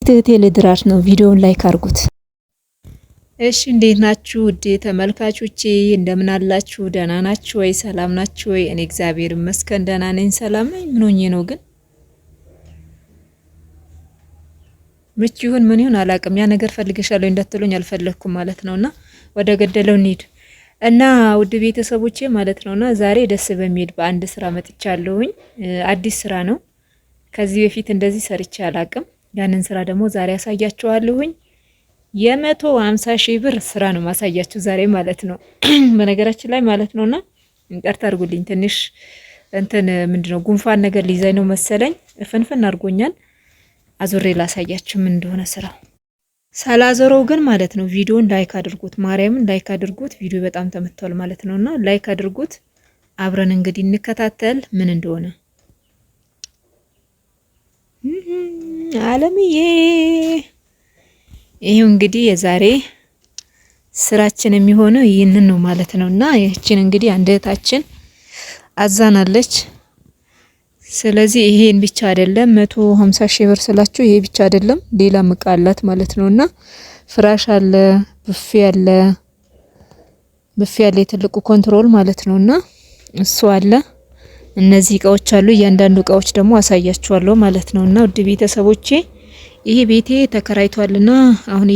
ትህቴ ልድራር ነው። ቪዲዮውን ላይክ አድርጉት። እሺ እንዴት ናችሁ ውድ ተመልካቾቼ? እንደምን አላችሁ? ደህና ናችሁ ወይ? ሰላም ናችሁ ወይ? እኔ እግዚአብሔር ይመስገን ደህና ነኝ፣ ሰላም ነኝ። ምን ሆኜ ነው ግን ምቹ ይሁን ምን ይሁን አላውቅም። ያ ነገር ፈልገሻለሁ እንዳትሉኝ አልፈለኩም ማለት ነውና ወደ ገደለው እንሂድ እና ውድ ቤተሰቦቼ ማለት ነውና ዛሬ ደስ በሚል በአንድ ስራ መጥቻለሁኝ። አዲስ ስራ ነው። ከዚህ በፊት እንደዚህ ሰርቼ አላውቅም። ያንን ስራ ደግሞ ዛሬ ያሳያችኋለሁኝ። የ150,000 ብር ስራ ነው ማሳያችሁ ዛሬ ማለት ነው። በነገራችን ላይ ማለት ነውና እንቀርታ አድርጉልኝ ትንሽ እንትን ምንድነው ጉንፋን ነገር ሊይዘኝ ነው መሰለኝ፣ ፍንፍን አድርጎኛል። አዙሬ ላሳያችሁ ምን እንደሆነ ስራ ሳላዞረው ግን ማለት ነው። ቪዲዮን ላይክ አድርጉት፣ ማርያምን ላይክ አድርጉት። ቪዲዮ በጣም ተመቷል ማለት ነውና ላይክ አድርጉት። አብረን እንግዲህ እንከታተል ምን እንደሆነ። አለምዬ ይሄው እንግዲህ የዛሬ ስራችን የሚሆነው ይህንን ነው ማለት ነውና ይህችን እንግዲህ አንድ እህታችን አዛናለች። ስለዚህ ይሄን ብቻ አይደለም 150,000 ብር ስላችሁ ይሄ ብቻ አይደለም፣ ሌላ እቃ አላት ማለት ነውና ፍራሽ አለ፣ ብፌ አለ፣ የትልቁ ኮንትሮል ማለት ነውና እሱ አለ። እነዚህ እቃዎች አሉ። እያንዳንዱ እቃዎች ደግሞ አሳያችኋለሁ ማለት ነውና ውድ ቤተሰቦቼ ይሄ ቤቴ ተከራይቷልና አሁን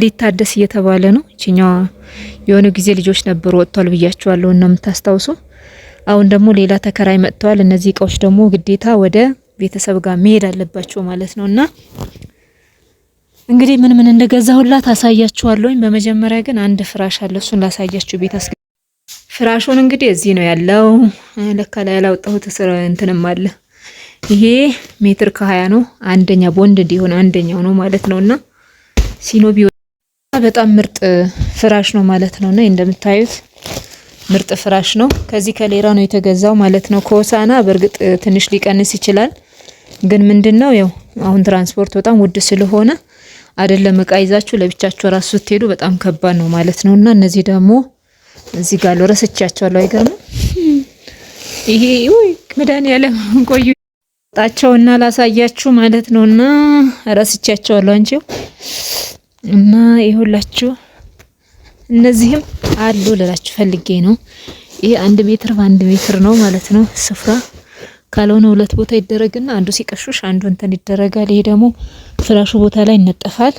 ሊታደስ እየተባለ ነው። እቺኛው የሆነ ጊዜ ልጆች ነበሩ ወጥቷል ብያችኋለሁ እና የምታስታውሱ። አሁን ደግሞ ሌላ ተከራይ መጥተዋል። እነዚህ እቃዎች ደግሞ ግዴታ ወደ ቤተሰብ ጋር መሄድ አለባቸው ማለት ነውና እንግዲህ ምን እንደገዛሁላት አሳያችኋለሁኝ። በመጀመሪያ ግን አንድ ፍራሽ አለ፣ እሱን ላሳያችሁ። ፍራሹን እንግዲህ እዚህ ነው ያለው። ለካ ላይ ያላወጣሁት እንትንም አለ። ይሄ ሜትር ከ20 ነው። አንደኛ ቦንድ እንዲሆን አንደኛው ነው ማለት ነውና ሲኖቢ በጣም ምርጥ ፍራሽ ነው ማለት ነውና እንደምታዩት ምርጥ ፍራሽ ነው። ከዚህ ከሌራ ነው የተገዛው ማለት ነው። ከሆሳና በእርግጥ ትንሽ ሊቀንስ ይችላል፣ ግን ምንድነው ያው አሁን ትራንስፖርት በጣም ውድ ስለሆነ አይደለም እቃ ይዛችሁ ለብቻችሁ ራሱ ስትሄዱ በጣም ከባድ ነው ማለት ነውና እነዚህ ደግሞ እዚህ ጋር ረስቻቸዋለሁ። አይገርም ይሄ ወይ መድኃኒዓለም ቆዩ ጣቸውና ላሳያችሁ ማለት ነውና ረስቻቸዋለሁ አንቺው እና ይሁላችሁ እነዚህም አሉ ልላችሁ ፈልጌ ነው። ይሄ 1 ሜትር በ1 ሜትር ነው ማለት ነው። ስፍራ ካልሆነ 2 ቦታ ይደረግና አንዱ ሲቀሹሽ አንዱ እንትን ይደረጋል። ይሄ ደግሞ ፍራሹ ቦታ ላይ ይነጠፋል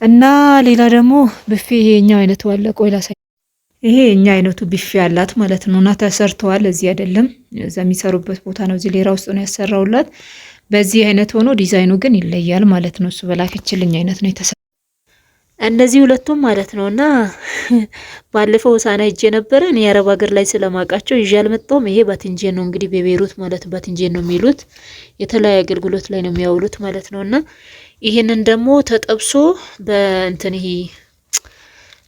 እና ሌላ ደግሞ ብፌ ይሄኛው አይነቱ አለ። ቆይ ላሳይ። ይሄ እኛ አይነቱ ብፌ አላት ማለት ነውና ተሰርተዋል። እዚህ አይደለም እዛ የሚሰሩበት ቦታ ነው። እዚህ ሌላ ውስጥ ነው ያሰራውላት። በዚህ አይነት ሆኖ ዲዛይኑ ግን ይለያል ማለት ነው። እሱ በላከችልኝ አይነት ነው የተሰራው። እንደዚህ ሁለቱም ማለት ነውና ባለፈው ሳና ሄጄ ነበር እኔ አረብ ሀገር ላይ ስለማቃቸው ይዤ አልመጣሁም። ይሄ ባትንጄን ነው እንግዲህ በቤይሩት ማለት ባትንጄን ነው የሚሉት፣ የተለያየ አገልግሎት ላይ ነው የሚያውሉት ማለት ነውና ይሄንን ደግሞ ተጠብሶ በእንትን ይሄ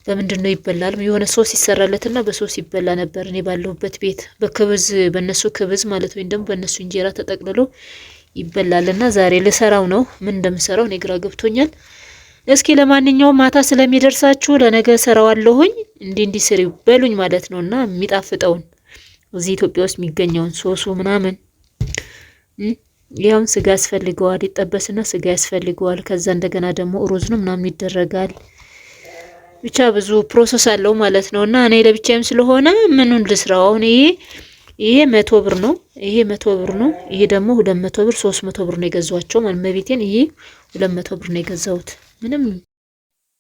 በምንድነው ይበላል? የሆነ ሶስ ይሰራለትና በሶስ ይበላ ነበር እኔ ባለሁበት ቤት። በክብዝ በነሱ ክብዝ ማለት ወይ ደግሞ በነሱ እንጀራ ተጠቅልሎ ይበላልና ዛሬ ልሰራው ነው። ምን እንደምሰራው እኔ ግራ ገብቶኛል። እስኪ ለማንኛውም ማታ ስለሚደርሳችሁ ለነገ ሰራዋለሁኝ። እንዲህ ስሪ በሉኝ ማለት ነውና የሚጣፍጠውን እዚህ ኢትዮጵያ ውስጥ የሚገኘውን ሶሱ ምናምን ያውን ስጋ ያስፈልገዋል። ይጠበስና ስጋ ያስፈልገዋል። ከዛ እንደገና ደግሞ ሩዝ ነው ምናምን ይደረጋል። ብቻ ብዙ ፕሮሰስ አለው ማለት ነውና እኔ ለብቻዬም ስለሆነ ምኑን ልስራው? አሁን ይሄ 100 ብር ነው። ይሄ 100 ብር ነው። ይሄ ደግሞ 200 ብር 300 ብር ነው የገዛኋቸው ማለት መቤቴን። ይሄ 200 ብር ነው የገዛሁት። ምንም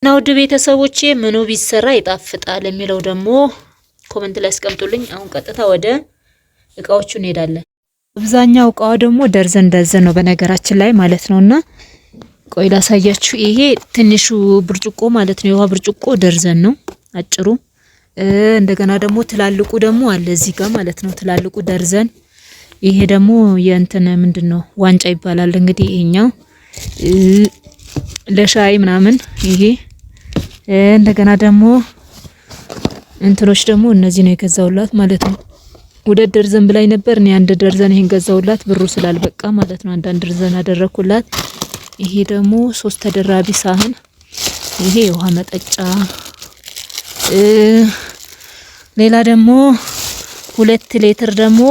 ነው ውድ ቤተሰቦቼ ምኑ ቢሰራ ይጣፍጣል የሚለው ደግሞ ኮሜንት ላይ አስቀምጡልኝ። አሁን ቀጥታ ወደ እቃዎቹ እንሄዳለን። አብዛኛው እቃው ደግሞ ደርዘን ነው በነገራችን ላይ ማለት ነውና ቆይ ላሳያችሁ። ይሄ ትንሹ ብርጭቆ ማለት ነው፣ የውሃ ብርጭቆ ደርዘን ነው አጭሩ። እንደገና ደግሞ ትላልቁ ደግሞ አለ እዚህ ጋር ማለት ነው፣ ትላልቁ ደርዘን። ይሄ ደግሞ የእንትን ምንድነው ዋንጫ ይባላል እንግዲህ ይሄኛው ለሻይ ምናምን። ይሄ እንደገና ደግሞ እንትኖች ደግሞ እነዚህ ነው የገዛውላት ማለት ነው። 2 ደርዘን ብላይ ነበር እኔ 1 ደርዘን ይሄን ገዛውላት ብሩ ስላልበቃ ማለት ነው። 1 ደርዘን አደረኩላት። ይሄ ደግሞ 3 ተደራቢ ሳህን። ይሄ የውሃ መጠጫ። ሌላ ደግሞ 2 ሊትር ደግሞ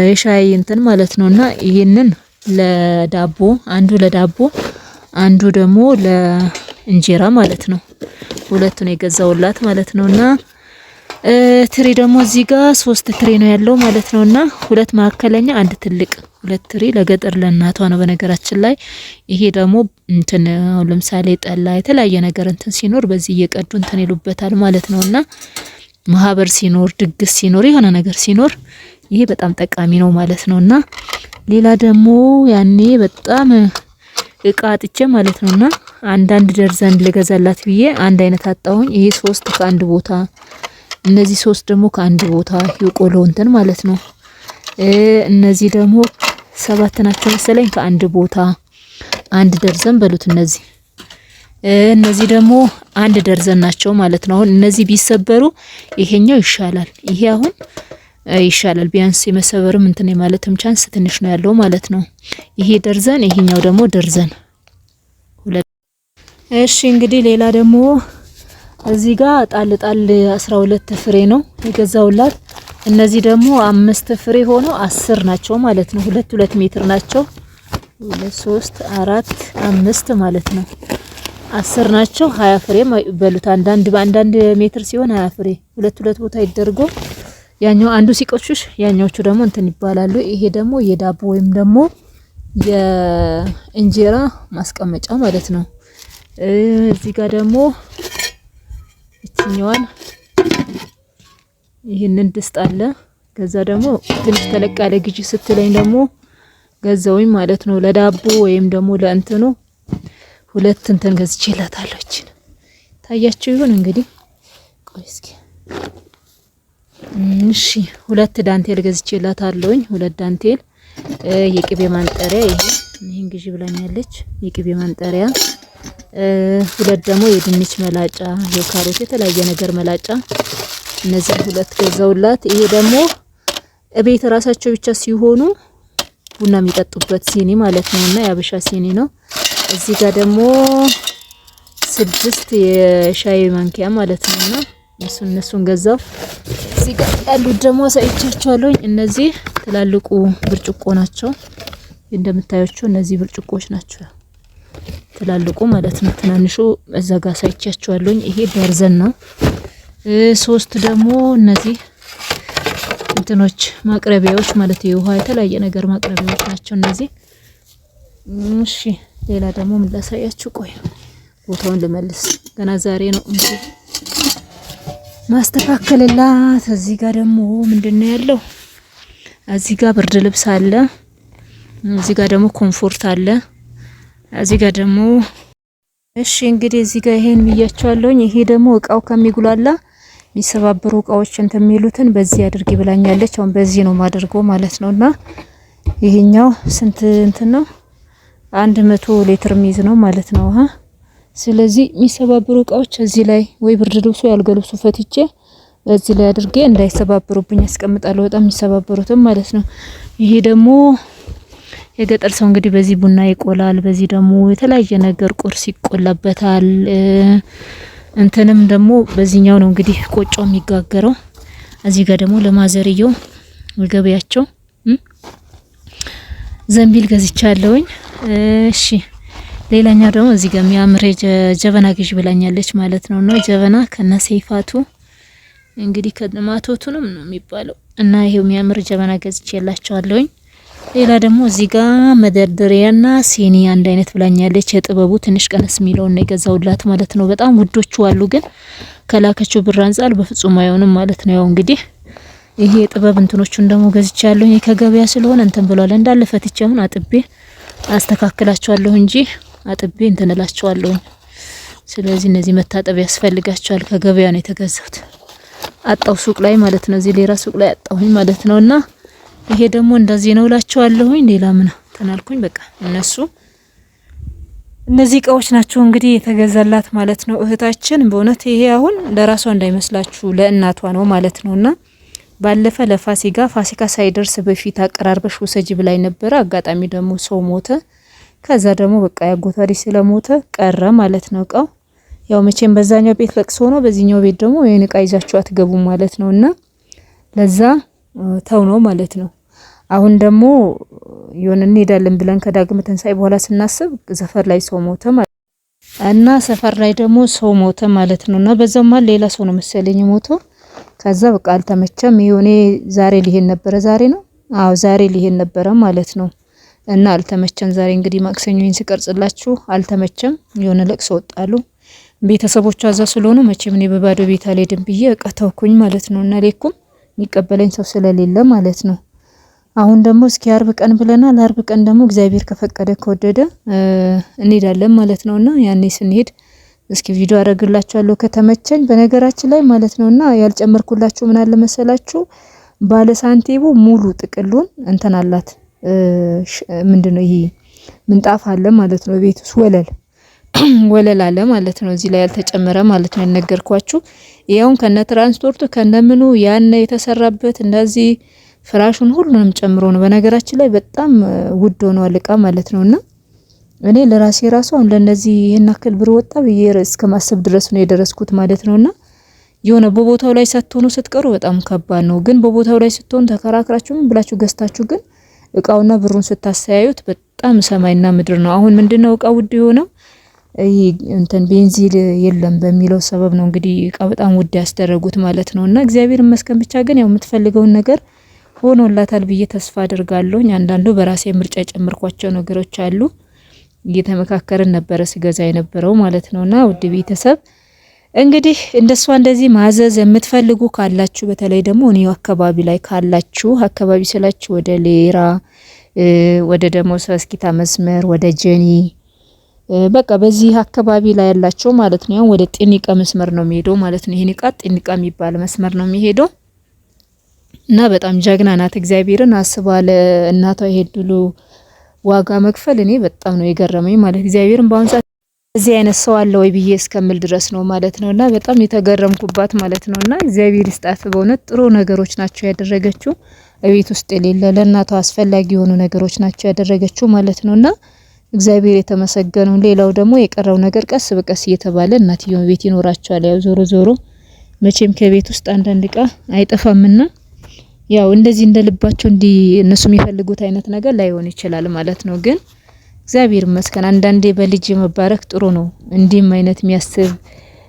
የሻይ እንትን ማለት ነውና ይሄንን ለዳቦ አንዱ ደግሞ ለእንጀራ ማለት ነው። ሁለቱን የገዛውላት ማለት ነውና ትሪ ደግሞ እዚህ ጋር 3 ትሪ ነው ያለው ማለት ነውና ሁለት መካከለኛ አንድ ትልቅ 2 ትሪ ለገጠር ለእናቷ ነው በነገራችን ላይ። ይሄ ደግሞ እንትን ለምሳሌ ጠላ የተለያየ ነገር እንትን ሲኖር በዚህ እየቀዱ እንትን ይሉበታል ማለት ነውና ማህበር ሲኖር ድግስ ሲኖር የሆነ ነገር ሲኖር ይሄ በጣም ጠቃሚ ነው ማለት ነውና ሌላ ደግሞ ያኔ በጣም እቃ አጥቼ ማለት ነውና አንዳንድ ደርዘን ልገዛላት ብዬ አንድ አይነት አጣሁኝ። ይሄ 3 ከአንድ ቦታ እነዚህ 3 ደግሞ ከአንድ ቦታ የቆሎ እንትን ማለት ነው። እነዚህ ደግሞ 7 ናቸው መሰለኝ ከአንድ ቦታ አንድ ደርዘን በሉት። እነዚህ ደግሞ አንድ ደርዘን ናቸው ማለት ነው። አሁን እነዚህ ቢሰበሩ ይሄኛው ይሻላል። ይሄ አሁን ይሻላል ቢያንስ የመሰበርም እንትን የማለትም ቻንስ ትንሽ ነው ያለው ማለት ነው። ይሄ ደርዘን ይሄኛው ደግሞ ደርዘን ሁለት። እሺ እንግዲህ ሌላ ደግሞ እዚህ ጋር ጣል 12 ፍሬ ነው የገዛውላት። እነዚህ ደግሞ 5 ፍሬ ሆኖ 10 ናቸው ማለት ነው። 2 ሜትር ናቸው 2 3 4 5 ማለት ነው። 10 ናቸው 20 ፍሬ በሉት። በአንዳንድ ሜትር ሲሆን 20 ፍሬ 2 ቦታ ይደርጎ ያኛው አንዱ ሲቆሽሽ ያኛዎቹ ደግሞ እንትን ይባላሉ። ይሄ ደግሞ የዳቦ ወይም ደግሞ የእንጀራ ማስቀመጫ ማለት ነው። እዚህ ጋር ደግሞ እቺኛዋን ይሄንን ድስት አለ። ከዛ ደግሞ ትንሽ ተለቅ ያለ ግዢ ስትለኝ ደግሞ ገዛውኝ ማለት ነው። ለዳቦ ወይም ደግሞ ለእንትኑ 2 እንትን ገዝቼላታለሁ። እቺን ታያችሁ ይሁን እንግዲህ ቆይ እስኪ እሺ 2 ዳንቴል ገዝቼላታለሁኝ። 2 ዳንቴል የቅቤ ማንጠሪያ ይሄን ግዢ ብላኛለች። የቅቤ ማንጠሪያ 2 ደግሞ የድንች መላጫ የካሮት የተለያየ ነገር መላጫ እነዚህ 2 ገዛውላት። ይሄ ደግሞ እቤት ራሳቸው ብቻ ሲሆኑ ቡና የሚጠጡበት ሲኒ ማለት ነውና ያበሻ ሲኒ ነው። እዚህ ጋር ደግሞ 6 የሻይ ማንኪያ ማለት ነውና እነሱን ገዛው። እዚህ ጋር ያሉት ደግሞ አሳይቻችኋለሁ። እነዚህ ትላልቁ ብርጭቆ ናቸው እንደምታዩቸው። እነዚህ ብርጭቆች ናቸው ትላልቁ ማለት ነው። ትናንሹ እዛ ጋር አሳይቻችኋለሁ። ይሄ ደርዘን ነው። 3 ደግሞ እነዚህ እንትኖች ማቅረቢያዎች ማለት የውሃ የተለያየ ነገር ማቅረቢያዎች ናቸው እነዚህ። እሺ ሌላ ደግሞ ምን ላሳያችሁ? ቆይ ቦታውን ልመልስ። ገና ዛሬ ነው እንግዲህ ማስተካከልላት። እዚህ ጋር ደግሞ ምንድነው ያለው? እዚህ ጋር ብርድ ልብስ አለ። እዚህ ጋር ደግሞ ኮምፎርት አለ። እዚህ ጋር ደግሞ እሺ እንግዲህ እዚህ ጋር ይሄን ብያቸዋለሁኝ። ይሄ ደግሞ እቃው ከሚጉላላ የሚሰባበሩ እቃዎች እንትን የሚሉትን በዚህ አድርጊ ብላኛለች። አሁን በዚህ ነው ማደርገው ማለት ነውና ይሄኛው ስንት እንትን ነው 100 ሊትር ሚዝ ነው ማለት ነው። ስለዚህ የሚሰባበሩ እቃዎች እዚህ ላይ ወይ ብርድ ልብሱ ያልገልብሱ ፈትቼ እዚህ ላይ አድርጌ እንዳይሰባበሩብኝ ያስቀምጣለሁ። በጣም የሚሰባበሩትም ማለት ነው። ይሄ ደግሞ የገጠር ሰው እንግዲህ በዚህ ቡና ይቆላል። በዚህ ደግሞ የተለያየ ነገር ቁርስ ይቆላበታል። እንትንም ደግሞ በዚህኛው ነው እንግዲህ ቆጮ የሚጋገረው። እዚህ ጋር ደግሞ ለማዘርየው ወገቢያቸው ዘንቢል ገዝቻለሁኝ። እሺ ሌላኛው ደግሞ እዚህ ጋር የሚያምር ጀበና ግዥ ብላኛለች ማለት ነው። ነው ጀበና ከነ ሰይፋቱ እንግዲህ ከነማቶቱንም ነው የሚባለው እና ይሄው የሚያምር ጀበና ገዝቼላችኋለሁኝ። ሌላ ደግሞ እዚህ ጋር መደርደሪያና ሲኒ አንድ አይነት ብላኛለች። የጥበቡ ትንሽ ቀነስ የሚለውን ነው የገዛውላት ማለት ነው። በጣም ውዶቹ አሉ ግን ከላከችው ብር አንፃር በፍጹም አይሆንም ማለት ነው። ያው እንግዲህ ይሄ የጥበብ እንትኖቹን ደግሞ ገዝቻለሁኝ። ከገበያ ስለሆነ እንትን ብሏል እንዳለ ፈትቼ አሁን አጥቤ አስተካክላቸዋለሁ እንጂ አጥቤ እንትን እላቸዋለሁ። ስለዚህ እነዚህ መታጠብ ያስፈልጋቸዋል። ከገበያ ነው የተገዛሁት። አጣው ሱቅ ላይ ማለት ነው። እዚህ ሌላ ሱቅ ላይ አጣሁኝ ማለት ነውና ይሄ ደግሞ እንደዚህ ነው እላቸዋለሁኝ። ሌላ ምን ተናልኩኝ? በቃ እነዚህ እቃዎች ናቸው እንግዲህ የተገዛላት ማለት ነው እህታችን። በእውነት ይሄ አሁን ለራሷ እንዳይመስላችሁ ለእናቷ ነው ማለት ነውና ባለፈ ፋሲካ ሳይደርስ በፊት አቀራርበሽ ውሰጂ ብላይ ነበረ። አጋጣሚ ደግሞ ሰው ሞተ። ከዛ ደግሞ በቃ ያጎቷ ልጅ ስለሞተ ቀረ ማለት ነው እቃው። ያው መቼም በዛኛው ቤት ለቅሶ ነው፣ በዚህኛው ቤት ደግሞ የኔ እቃ ይዛችሁ አትገቡም ማለት ነውና ለዛ ተው ነው ማለት ነው። አሁን ደግሞ የሆነ እንሄዳለን ብለን ከዳግም ትንሳኤ በኋላ ስናስብ ሰፈር ላይ ሰው ሞተ ማለት እና ሰፈር ላይ ደግሞ ሰው ሞተ ማለት ነው። እና በዛው ማለት ሌላ ሰው ነው መሰለኝ ሞቶ ከዛ በቃ አልተመቸም። ይሁኔ ዛሬ ሊሄድ ነበረ ዛሬ ነው ዛሬ ሊሄድ ነበረ ማለት ነው። እና አልተመቸም ዛሬ እንግዲህ ማክሰኞን ሲቀርጽላችሁ አልተመቸም። የሆነ ለቅሶ ወጣሉ ቤተሰቦቿ እዛ ስለሆኑ መቼም እኔ በባዶ ቤት አልሄድም ብዬ እቃ ተውኩኝ ማለት ነው። እና ሌኩም የሚቀበለኝ ሰው ስለሌለ ማለት ነው። አሁን ደግሞ እስኪ አርብ ቀን ብለናል። አርብ ቀን ደግሞ እግዚአብሔር ከፈቀደ ከወደደ እንሄዳለን ማለት ነውና ያኔ ስንሄድ እስኪ ቪዲዮ አረግላችኋለሁ ከተመቸኝ። በነገራችን ላይ ማለት ነውና ያልጨመርኩላችሁ ምን አለ መሰላችሁ ባለ ሳንቲሙ ሙሉ ጥቅሉን እንትን አላት ምንድነው ይሄ ምንጣፍ አለ ማለት ነው። ቤት ውስጥ ወለል አለ ማለት ነው። እዚህ ላይ ያልተጨመረ ማለት ነው የነገርኳችሁ። ይሄውን ከነ ትራንስፖርቱ ከነምኑ ያን የተሰራበት እንደዚህ ፍራሹን ሁሉንም ጨምሮ ነው። በነገራችን ላይ በጣም ውድ ሆኗል እቃ ማለት ነውና እኔ ለራሴ ራሱ አሁን ለነዚህ ይሄን አክል ብር ወጣ ብዬ እስከ ማሰብ ድረስ ነው የደረስኩት ማለት ነውና የሆነ በቦታው ላይ ሳትሆኑ ስትቀሩ በጣም ከባድ ነው። ግን በቦታው ላይ ስትሆኑ ተከራክራችሁ ብላችሁ ገዝታችሁ ግን እቃውና ብሩን ስታስተያዩት በጣም ሰማይና ምድር ነው። አሁን ምንድነው እቃ ውድ የሆነው ይሄ እንትን ቤንዚል የለም በሚለው ሰበብ ነው እንግዲህ እቃ በጣም ውድ ያስደረጉት ማለት ነውና እግዚአብሔር ይመስገን። ብቻ ግን ያው የምትፈልገውን ነገር ሆኖላታል ብዬ ተስፋ አድርጋለሁ። አንዳንዱ በራሴ ምርጫ የጨመርኳቸው ነገሮች አሉ። እየተመካከረን ነበረ ሲገዛ የነበረው ማለት ነውና ውድ ቤተሰብ እንግዲህ እንደሷ እንደዚህ ማዘዝ የምትፈልጉ ካላችሁ በተለይ ደግሞ እኔው አካባቢ ላይ ካላችሁ አካባቢ ስላችሁ ወደ ሌራ ወደ ደግሞ ሰስኪታ መስመር ወደ ጀኒ በቃ በዚህ አካባቢ ላይ ያላችሁ ማለት ነው ወደ ጤኒቃ መስመር ነው የሚሄደው ማለት ነው። ይሄን ጤኒቃ የሚባል መስመር ነው የሚሄደው እና በጣም ጀግና ናት። እግዚአብሔርን አስባለ እናቷ ይሄድሉ ዋጋ መክፈል እኔ በጣም ነው የገረመኝ ማለት እግዚአብሔርን በአሁን ሰዓት እዚህ አይነት ሰው አለ ወይ ብዬ እስከምል ድረስ ነው ማለት ነውና በጣም የተገረምኩባት ማለት ነውና እግዚአብሔር ይስጣት። በእውነት ጥሩ ነገሮች ናቸው ያደረገችው። እቤት ውስጥ የሌለ ለእናቷ አስፈላጊ የሆኑ ነገሮች ናቸው ያደረገችው ማለት ነውና እግዚአብሔር የተመሰገነው። ሌላው ደግሞ የቀረው ነገር ቀስ በቀስ እየተባለ እናትየው ቤት ይኖራቸዋል። ያው ዞሮ ዞሮ መቼም ከቤት ውስጥ አንዳንድ እቃ አይጠፋምና ያው እንደዚህ እንደልባቸው እንዲ እነሱ የሚፈልጉት አይነት ነገር ላይሆን ይችላል ማለት ነው። ግን እግዚአብሔር ይመስገን አንዳንዴ በልጅ መባረክ ጥሩ ነው። እንዲህም አይነት የሚያስብ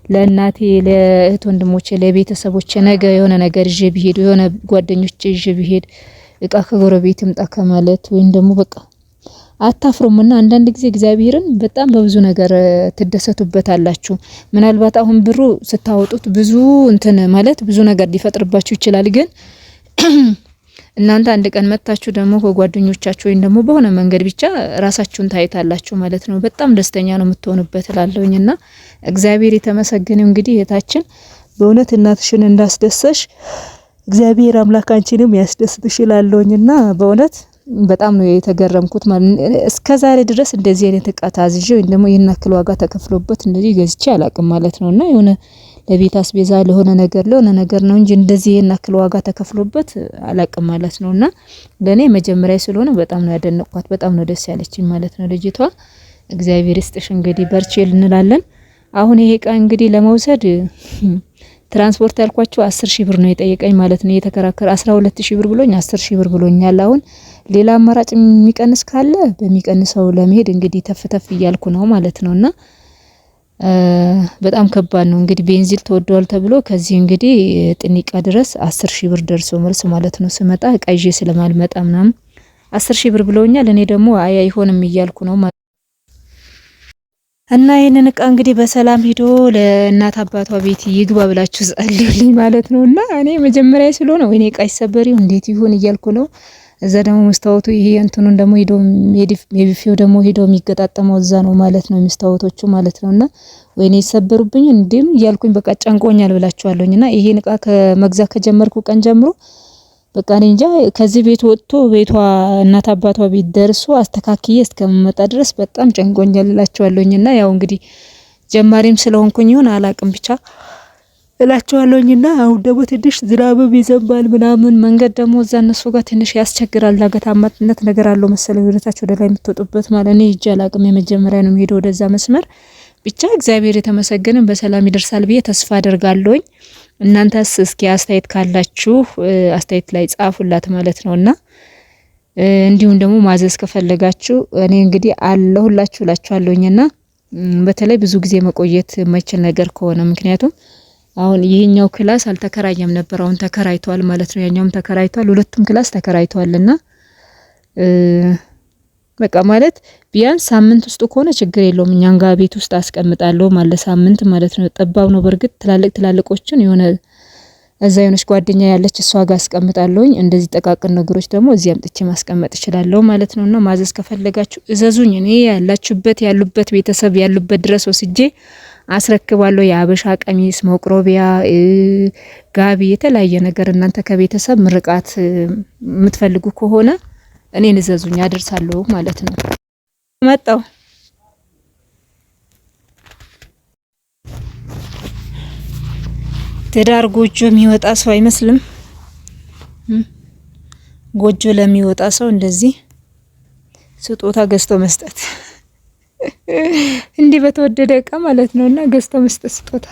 ለእናቴ ለእህት ወንድሞቼ ለቤተሰቦቼ ነገ የሆነ ነገር ይዤ ቢሄድ የሆነ ጓደኞቼ ይዤ ቢሄድ እቃ ከጎረቤት ይምጣ ከማለት ወይም ደግሞ በቃ አታፍሩምና አንዳንድ ጊዜ እግዚአብሔርን በጣም በብዙ ነገር ትደሰቱበታላችሁ። ምናልባት አሁን ብሩ ስታወጡት ብዙ እንትን ማለት ብዙ ነገር ሊፈጥርባችሁ ይችላል። ግን እናንተ አንድ ቀን መታችሁ ደግሞ ከጓደኞቻችሁ ወይም ደግሞ በሆነ መንገድ ብቻ ራሳችሁን ታይታላችሁ ማለት ነው። በጣም ደስተኛ ነው የምትሆኑበት እላለሁኝና እግዚአብሔር የተመሰገነው። እንግዲህ እህታችን በእውነት እናትሽን እንዳስደሰሽ እግዚአብሔር አምላክ አንቺንም ያስደስትሽ እላለሁኝና በእውነት በጣም ነው የተገረምኩት ማለት እስከዛሬ ድረስ እንደዚህ አይነት እቃ ታዝዤ ወይም ደግሞ ይሄን አክል ዋጋ ተከፍሎበት እንደዚህ ገዝቼ አላቅም ማለት ነውና የሆነ ለቤት አስቤዛ ለሆነ ነገር ነው እንጂ እንደዚህ ይሄን አክል ዋጋ ተከፍሎበት አላቅም ማለት ነውና ለኔ መጀመሪያ ስለሆነ በጣም ነው ያደነቅኳት። በጣም ነው ደስ ያለችኝ ማለት ነው ልጅቷ። እግዚአብሔር ይስጥሽ እንግዲህ በርቺ እንላለን። አሁን ይሄ እቃ እንግዲህ ለመውሰድ ትራንስፖርት ያልኳቸው 10,000 ብር ነው የጠየቀኝ ማለት ነው። የተከራከረ 12,000 ብር ብሎኝ 10,000 ብር ብሎኛል። አሁን ሌላ አማራጭ የሚቀንስ ካለ በሚቀንሰው ለመሄድ እንግዲህ ተፍተፍ እያልኩ ነው ማለት ነውና በጣም ከባድ ነው እንግዲህ ቤንዚል ተወዷል ተብሎ ከዚህ እንግዲህ ጥኒቃ ድረስ 10,000 ብር ደርሶ መልስ ማለት ነው። ስመጣ እቃ ይዤ ስለማልመጣ ምናምን 10,000 ብር ብለውኛል። እኔ ደግሞ አይ አይሆንም እያልኩ ነው እና ይሄንን እቃ እንግዲህ በሰላም ሄዶ ለእናት አባቷ ቤት ይግባ ብላችሁ ጸልዩልኝ ማለት ነውና እኔ መጀመሪያ ስለሆነ ወይኔ እቃ ይሰበሪው እንዴት ይሁን እያልኩ ነው። እዛ ደግሞ መስታወቱ ይሄ እንትኑን ደግሞ ሄዶ ሜዲፊው ደግሞ ሄዶ የሚገጣጠመው እዛ ነው ማለት ነው መስታወቶቹ ማለት ነውና ወይኔ ይሰበሩብኝ እንዴም እያልኩኝ በቃ ጨንቆኛል ብላችኋለሁኝና ይሄን እቃ ከመግዛት ከጀመርኩ ቀን ጀምሮ በቃ እኔ እንጃ ከዚህ ቤት ወጥቶ ቤቷ እናት አባቷ ቤት ደርሶ አስተካክዬ እስከመጣ ድረስ በጣም ጨንቆኛል እላችኋለሁኝና ያው እንግዲህ ጀማሪም ስለሆንኩኝ ይሁን አላቅም ብቻ እላችኋለሁኝና አሁን ደግሞ ትንሽ ዝናብም ይዘንባል ምናምን መንገድ ደግሞ እዛ እነሱ ጋር ትንሽ ያስቸግራል። ዳገታማነት ነገር አለው መሰለኝ ወደታች ወደ ላይ የምትወጡበት ማለት ነው። ይዤ አላቅም የመጀመሪያ ነው የሚሄደው ወደዛ መስመር። ብቻ እግዚአብሔር የተመሰገነን በሰላም ይደርሳል ብዬ ተስፋ አደርጋለሁኝ። እናንተስ እስኪ አስተያየት ካላችሁ አስተያየት ላይ ጻፉላት ማለት ነውና እንዲሁም ደግሞ ማዘዝ ከፈለጋችሁ እኔ እንግዲህ አለሁላችሁ እላችኋለሁኝና በተለይ ብዙ ጊዜ መቆየት የማይችል ነገር ከሆነ ምክንያቱም አሁን ይሄኛው ክላስ አልተከራየም ነበር፣ አሁን ተከራይቷል ማለት ነው። ያኛውም ተከራይቷል፣ ሁለቱም ክላስ ተከራይቷልና በቃ ማለት ቢያንስ ሳምንት ውስጥ ከሆነ ችግር የለውም እኛን ጋር ቤት ውስጥ አስቀምጣለሁ ማለት ሳምንት ማለት ነው። ጠባብ ነው በርግጥ ትላልቆችን የሆነ እዛ የሆነች ጓደኛ ያለች እሷ ጋር አስቀምጣለሁኝ። እንደዚህ ጠቃቅን ነገሮች ደግሞ እዚህ አምጥቼ ማስቀመጥ እችላለሁ ማለት ነውና ማዘዝ ከፈለጋችሁ እዘዙኝ። እኔ ያሉበት ቤተሰብ ያሉበት ድረስ ወስጄ አስረክባለሁ። የአበሻ ቀሚስ፣ መቅሮቢያ፣ ጋቢ፣ የተለያየ ነገር እናንተ ከቤተሰብ ምርቃት የምትፈልጉ ከሆነ እኔን እዘዙኝ አደርሳለሁ ማለት ነው። መጣው ትዳር ጎጆ የሚወጣ ሰው አይመስልም። ጎጆ ለሚወጣ ሰው እንደዚህ ስጦታ ገዝቶ መስጠት እንዲህ በተወደደ እቃ ማለት ነውና ገዝቶ መስጠት ስጦታ